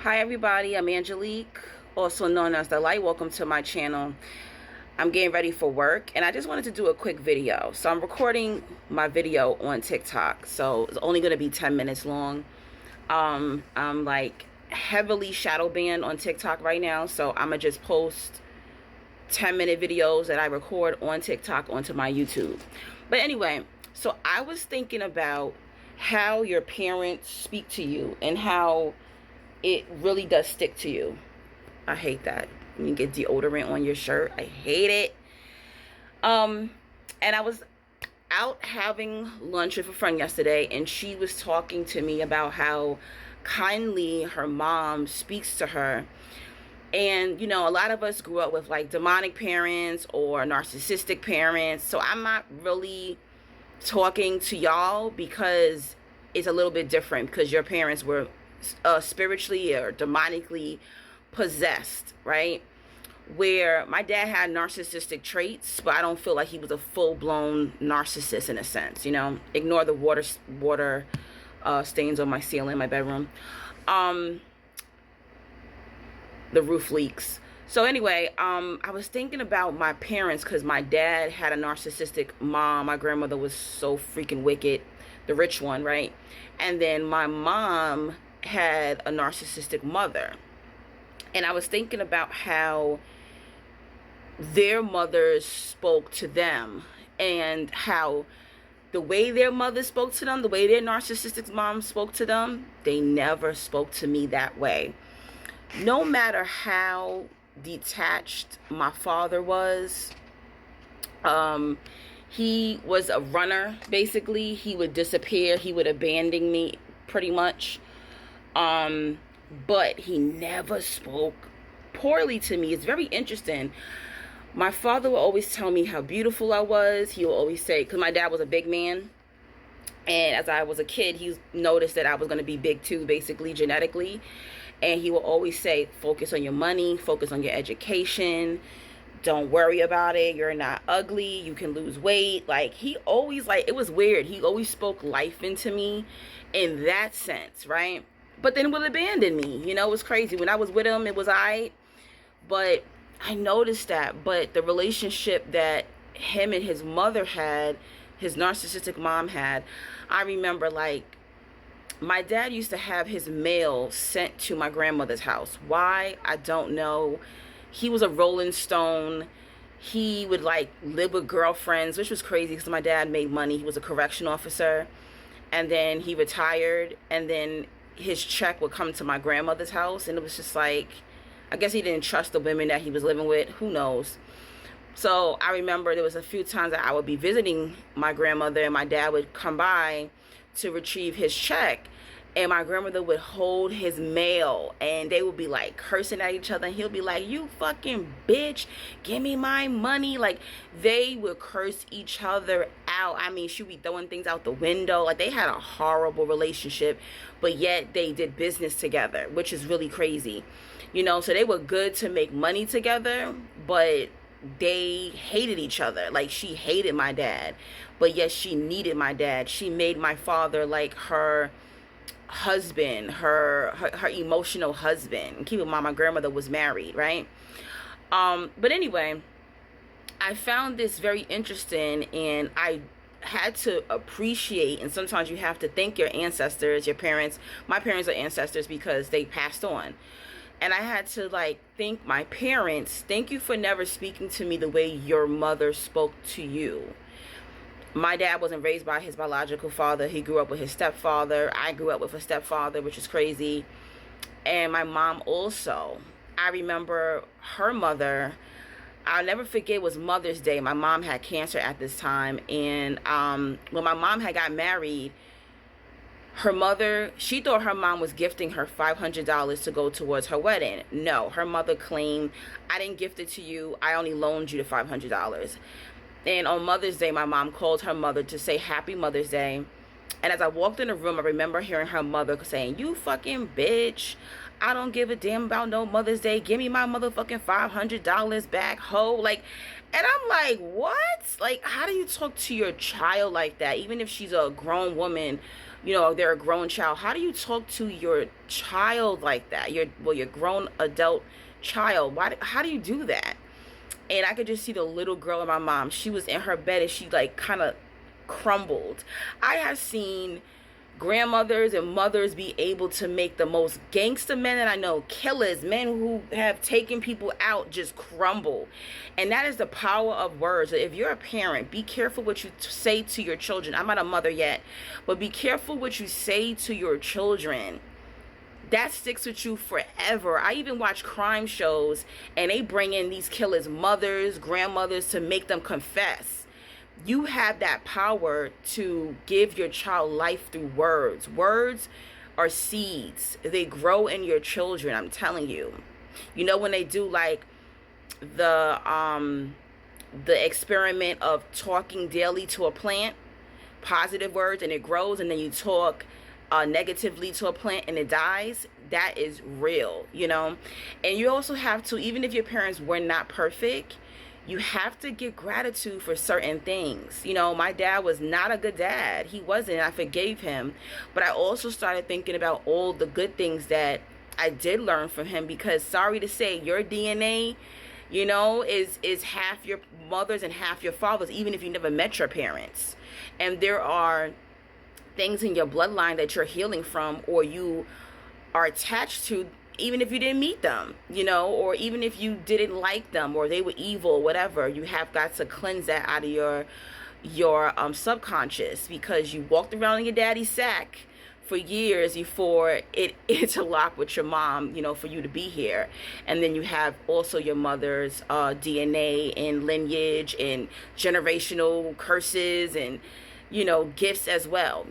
Hi everybody, I'm Angelique, also known as The Light. Welcome to my channel. I'm getting ready for work and I just wanted to do a quick video. So I'm recording my video on TikTok, so it's only going to be 10 minutes long. I'm like heavily shadow banned on TikTok right now, so I'm gonna just post 10-minute videos that I record on TikTok onto my YouTube. But anyway, so I was thinking about how your parents speak to you and how it really does stick to you. I hate that. When you get deodorant on your shirt, I hate it. And I was out having lunch with a friend yesterday, and she was talking to me about how kindly her mom speaks to her. And you know, a lot of us grew up with like demonic parents or narcissistic parents, so I'm not really talking to y'all because it's a little bit different, because your parents were spiritually or demonically possessed, right? Where my dad had narcissistic traits, but I don't feel like he was a full-blown narcissist in a sense, you know. Ignore the water stains on my ceiling, my bedroom. The roof leaks. So anyway, I was thinking about my parents, because my dad had a narcissistic mom. My grandmother was so freaking wicked, the rich one, right? And then my mom had a narcissistic mother. And I was thinking about how their mothers spoke to them, and how the way their mother spoke to them, the way their narcissistic mom spoke to them, they never spoke to me that way. No matter how detached my father was, he was a runner, basically. He would disappear, he would abandon me pretty much. But he never spoke poorly to me. It's very interesting. My father would always tell me how beautiful I was. He would always say, because my dad was a big man, and as I was a kid, he noticed that I was going to be big too, basically genetically. And he will always say, focus on your money, focus on your education, don't worry about it, you're not ugly, you can lose weight. Like, he always, like, it was weird, he always spoke life into me in that sense, right? But then would abandon me, you know. It was crazy. When I was with him, it was alright, but I noticed that. But the relationship that him and his mother had, his narcissistic mom had, I remember, like, my dad used to have his mail sent to my grandmother's house. Why? I don't know. He was a Rolling Stone. He would like live with girlfriends, which was crazy because my dad made money. He was a correction officer, and then he retired, and then his check would come to my grandmother's house, and it was just like, I guess he didn't trust the women that he was living with. Who knows? So I remember there was a few times that I would be visiting my grandmother, and my dad would come by to retrieve his check, and my grandmother would hold his mail, and they would be like cursing at each other, and he'll be like, you fucking bitch, give me my money. Like, they would curse each other out. I mean, she'd be throwing things out the window. Like, they had a horrible relationship, but yet they did business together, which is really crazy, you know. So they were good to make money together, but they hated each other. Like, she hated my dad, but yes, she needed my dad. She made my father like her husband, her emotional husband. Keep in mind, my grandmother was married, right? But anyway, I found this very interesting, and I had to appreciate, and sometimes you have to thank your ancestors, your parents. My parents are ancestors because they passed on. And I had to like thank my parents. Thank you for never speaking to me the way your mother spoke to you. My dad wasn't raised by his biological father. He grew up with his stepfather. I grew up with a stepfather, which is crazy. And my mom also. I remember her mother, I'll never forget, it was Mother's Day. My mom had cancer at this time. And when my mom had got married, her mother, she thought her mom was gifting her $500 to go towards her wedding. No, her mother claimed, I didn't gift it to you. I only loaned you the $500. And on Mother's Day, my mom called her mother to say Happy Mother's Day. And as I walked in the room, I remember hearing her mother saying, you fucking bitch, I don't give a damn about no Mother's Day. Give me my motherfucking $500 back, ho. Like, and I'm like, what? Like, how do you talk to your child like that? Even if she's a grown woman, they're a grown child. How do you talk to your child like that? Your grown adult child. How do you do that? And I could just see the little girl in my mom. She was in her bed and she like kind of crumbled. I have seen grandmothers and mothers be able to make the most gangster men that I know, killers, men who have taken people out, just crumble. And that is the power of words. If you're a parent, be careful what you say to your children. I'm not a mother yet, but be careful what you say to your children. That sticks with you forever. I even watch crime shows and they bring in these killers' mothers, grandmothers to make them confess. You have that power to give your child life through words. Words are seeds. They grow in your children, I'm telling you. When they do like the experiment of talking daily to a plant, positive words, and it grows, and then you talk negatively to a plant and it dies, that is real, And you also have to, even if your parents were not perfect, you have to give gratitude for certain things. My dad was not a good dad. He wasn't. I forgave him. But I also started thinking about all the good things that I did learn from him, because sorry to say, your DNA, is half your mother's and half your father's, even if you never met your parents. And there are things in your bloodline that you're healing from, or you are attached to, even if you didn't meet them, or even if you didn't like them, or they were evil, whatever. You have got to cleanse that out of your subconscious, because you walked around in your daddy's sack for years before it interlocked with your mom, for you to be here. And then you have also your mother's DNA and lineage and generational curses and, gifts as well,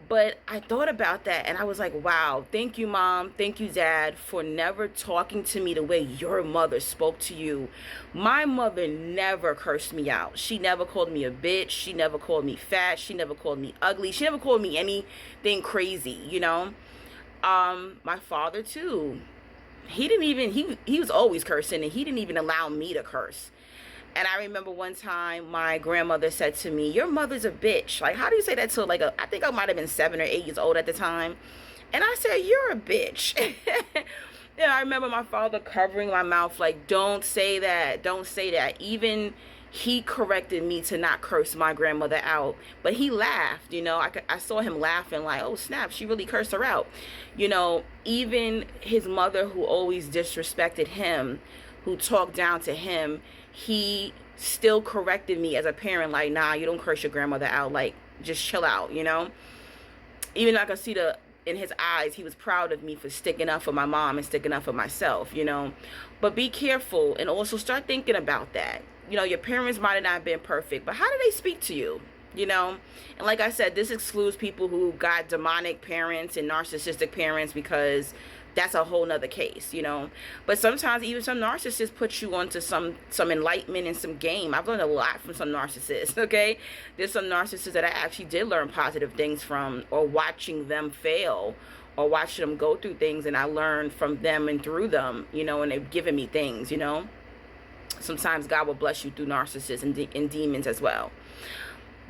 But I thought about that and I was like, wow, thank you, Mom. Thank you, Dad, for never talking to me the way your mother spoke to you. My mother never cursed me out. She never called me a bitch. She never called me fat. She never called me ugly. She never called me anything crazy, My father, too. He was always cursing, and he didn't even allow me to curse. And I remember one time my grandmother said to me, your mother's a bitch. Like, how do you say that to I think I might have been 7 or 8 years old at the time. And I said, you're a bitch. I remember my father covering my mouth like, don't say that. Don't say that. Even he corrected me to not curse my grandmother out. But he laughed, I saw him laughing like, oh, snap, she really cursed her out. Even his mother, who always disrespected him, who talked down to him, he still corrected me as a parent, like, nah, you don't curse your grandmother out, like, just chill out, Even though I could see in his eyes, he was proud of me for sticking up for my mom and sticking up for myself, But be careful, and also start thinking about that. Your parents might have not been perfect, but how do they speak to you? And like I said, this excludes people who got demonic parents and narcissistic parents, because that's a whole nother case, But sometimes even some narcissists put you onto some enlightenment and some game. I've learned a lot from some narcissists, okay? There's some narcissists that I actually did learn positive things from, or watching them fail, or watching them go through things, and I learned from them and through them, and they've given me things, Sometimes God will bless you through narcissists and demons as well.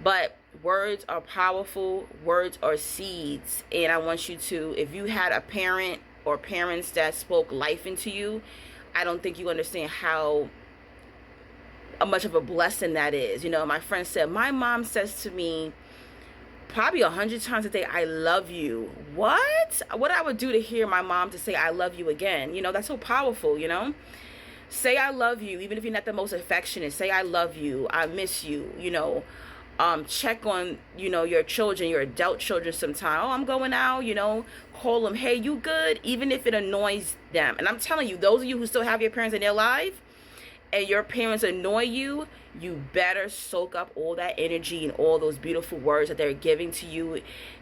But words are powerful. Words are seeds. And I want you to, if you had a parent or parents that spoke life into you, I don't think you understand how much of a blessing that is. My friend said, my mom says to me probably 100 times a day, I love you. What I would do to hear my mom to say I love you again? That's so powerful. Say I love you, even if you're not the most affectionate. Say I love you, I miss you. Check on, your children, your adult children sometime. Oh, I'm going out, call them, hey, you good? Even if it annoys them. And I'm telling you, those of you who still have your parents in their life, and your parents annoy you, you better soak up all that energy and all those beautiful words that they're giving to you,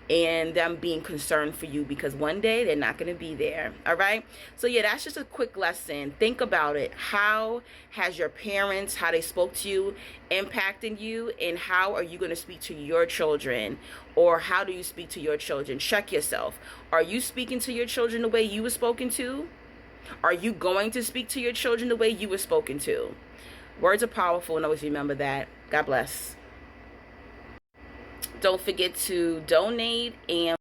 and them being concerned for you, because one day they're not going to be there. All right. So yeah, that's just a quick lesson. Think about it. How has your parents, how they spoke to you, impacting you, and how are you going to speak to your children, or how do you speak to your children? Check yourself. Are you speaking to your children the way you were spoken to? Are you going to speak to your children the way you were spoken to? Words are powerful, and always remember that. God bless. Don't forget to donate and